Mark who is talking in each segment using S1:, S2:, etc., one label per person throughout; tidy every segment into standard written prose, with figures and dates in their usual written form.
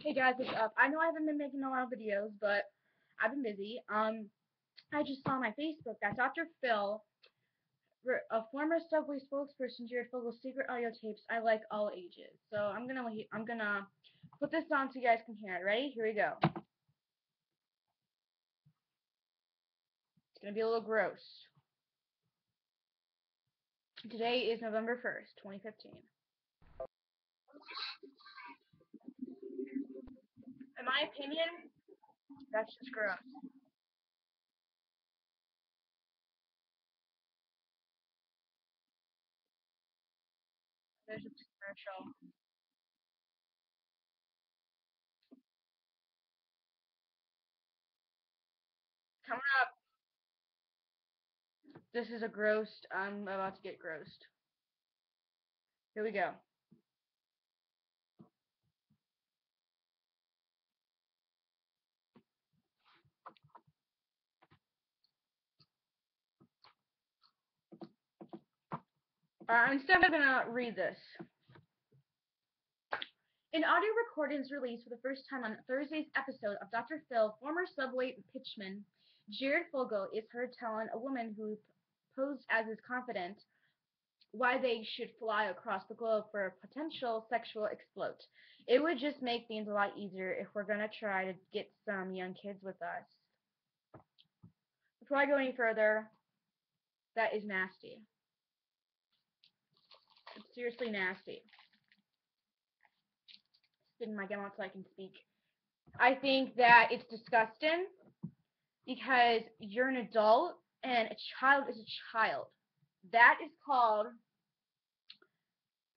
S1: Hey guys, what's up? I know I haven't been making a lot of videos, but I've been busy. I just saw on my Facebook that Dr. Phil, a former Subway spokesperson, Jared Fogel's secret audio tapes. I like all ages. So I'm gonna put this on so you guys can hear it. Ready? Here we go. It's gonna be a little gross. Today is November 1st, 2015. In my opinion, that's just gross. There's a commercial. Coming up. This is a gross. I'm about to get grossed. Here we go. Instead, I'm gonna read this. An audio recording is released for the first time on Thursday's episode of Dr. Phil. Former Subway pitchman Jared Fogle is heard telling a woman who posed as his confidant why they should fly across the globe for a potential sexual exploit. It would just make things a lot easier if we're gonna try to get some young kids with us. Before I go any further, that is nasty. It's seriously nasty. Spit in my gum out so I can speak. I think that it's disgusting because you're an adult and a child is a child. That is called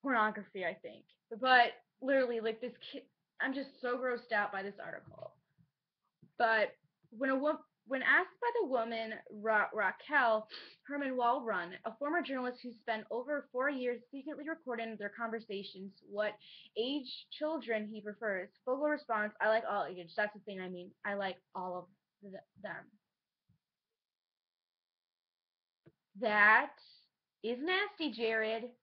S1: pornography, I think. But literally, like this kid, I'm just so grossed out by this article. But when asked by the woman Raquel Herman Walrun, a former journalist who spent over 4 years secretly recording their conversations, what age children he prefers, Fogel responds, "I like all ages. That's the thing I mean. I like all of them." That is nasty, Jared.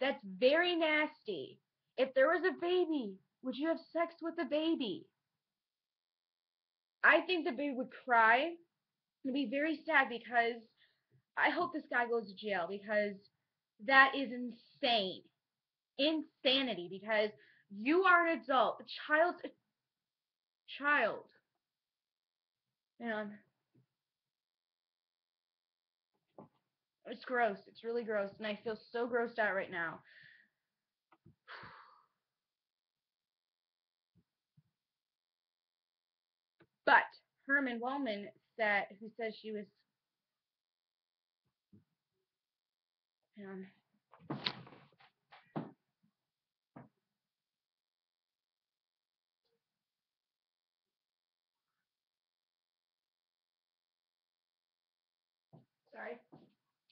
S1: That's very nasty. If there was a baby, would you have sex with the baby? I think the baby would cry and be very sad because I hope this guy goes to jail because that is insane. Insanity because you are an adult. A child's a child. And it's gross. It's really gross. And I feel so grossed out right now. But Herman Wallman who says she was, um, sorry,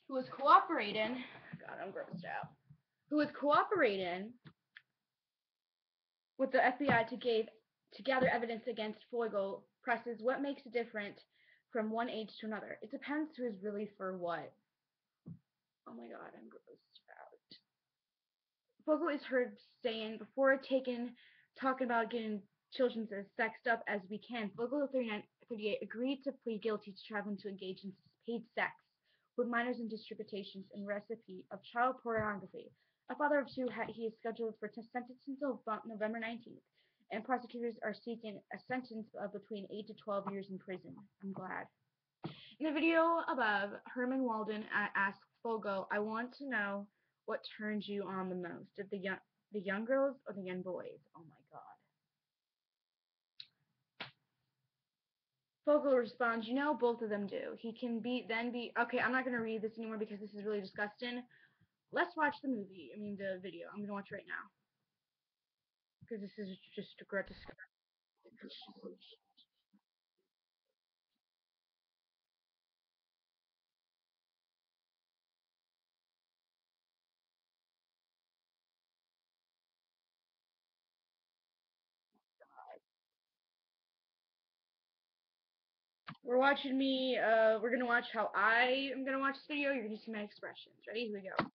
S1: who was cooperating. God, I'm grossed out. Who was cooperating with the FBI to gather evidence against Fogle presses what makes it different from one age to another. It depends who is really for what. Oh my god, I'm grossed out. Fogle is heard saying before talking about getting children as sexed up as we can. Fogle 38 agreed to plead guilty to traveling to engage in paid sex with minors in distributions and recipe of child pornography. A father of two, he is scheduled for sentence until November 19th, and prosecutors are seeking a sentence of between 8 to 12 years in prison. I'm glad. In the video above, Herman Walden asked Fogo, "I want to know what turns you on the most, did the young girls or the young boys?" Oh my god. Fogo responds, both of them do. He can be okay, I'm not gonna read this anymore because this is really disgusting. Let's watch the video. I'm gonna watch it right now. Because this is just a gross. We're gonna watch how I am gonna watch this video. You're gonna see my expressions. Ready? Here we go.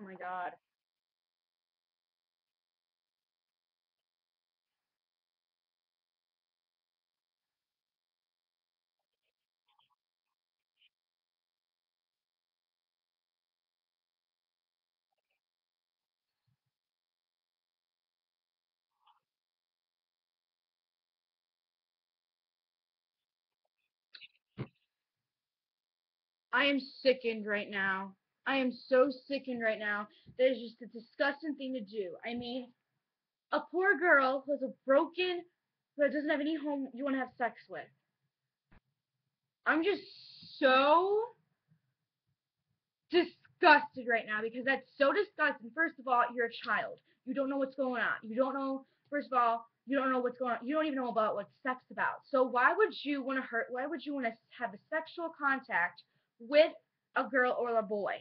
S1: my god. I am sickened right now. I am so sickened right now. That is just a disgusting thing to do. I mean, a poor girl who has a broken, who doesn't have any home you want to have sex with. I'm just so disgusted right now because that's so disgusting. First of all, you're a child. You don't know what's going on. You don't know, first of all, you don't know what's going on. You don't even know about what sex about. So why would you want to hurt, why would you want to have a sexual contact with a girl or a boy?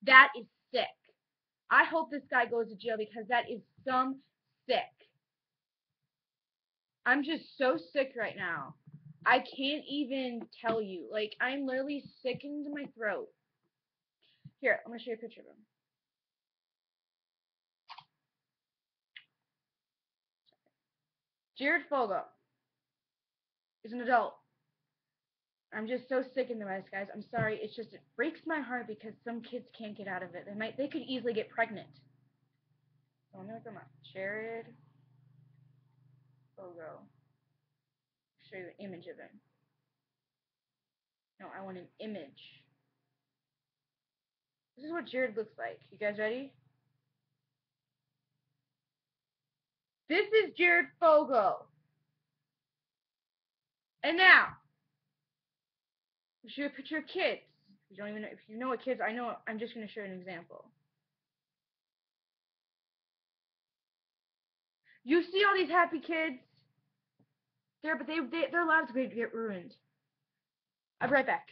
S1: That is sick. I hope this guy goes to jail because that is some sick. I'm just so sick right now. I can't even tell you. Like, I'm literally sickened to my throat. Here, I'm going to show you a picture of him. Jared Fogle is an adult. I'm just so sick in the mess, guys. I'm sorry. It's just, it breaks my heart because some kids can't get out of it. They could easily get pregnant. So let me look him up. Jared Fogle. Show you an image of him. No, I want an image. This is what Jared looks like. You guys ready? This is Jared Fogle. And now, I'll show you a picture of kids. You don't even know, if you know what kids, I know, I'm just going to show you an example. You see all these happy kids? But their lives are going to get ruined. I'll be right back.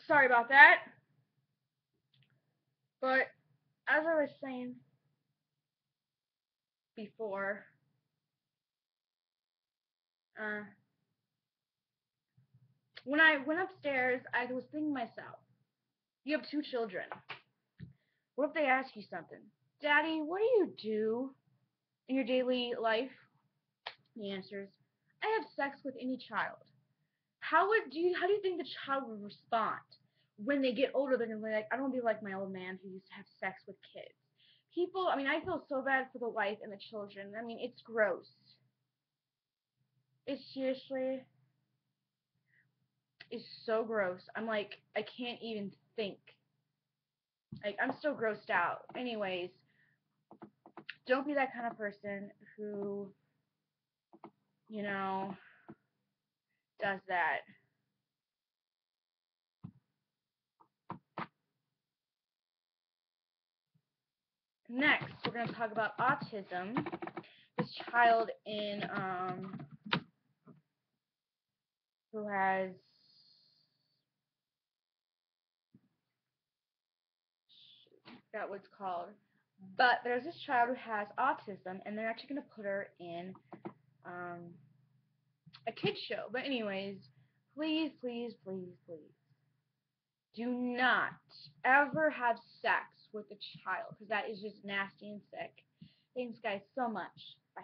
S1: Sorry about that. But as I was saying before, when I went upstairs, I was thinking to myself, you have 2 children. What if they ask you something? Daddy, what do you do in your daily life? The answer is, I have sex with any child. How do you think the child would respond when they get older? They're gonna be like, I don't want to be like my old man who used to have sex with kids. People, I mean, I feel so bad for the wife and the children. I mean, it's gross. It's seriously, it's so gross. I'm like, I can't even think. Like, I'm so grossed out. Anyways, don't be that kind of person who, you know, does that. Next, we're going to talk about autism. This child in, who has, forgot what it's called, but there's this child who has autism, and they're actually going to put her in, a kid's show. But anyways, please, please, please, please, Do not ever have sex with a child, because that is just nasty and sick. Thanks, guys, so much. Bye.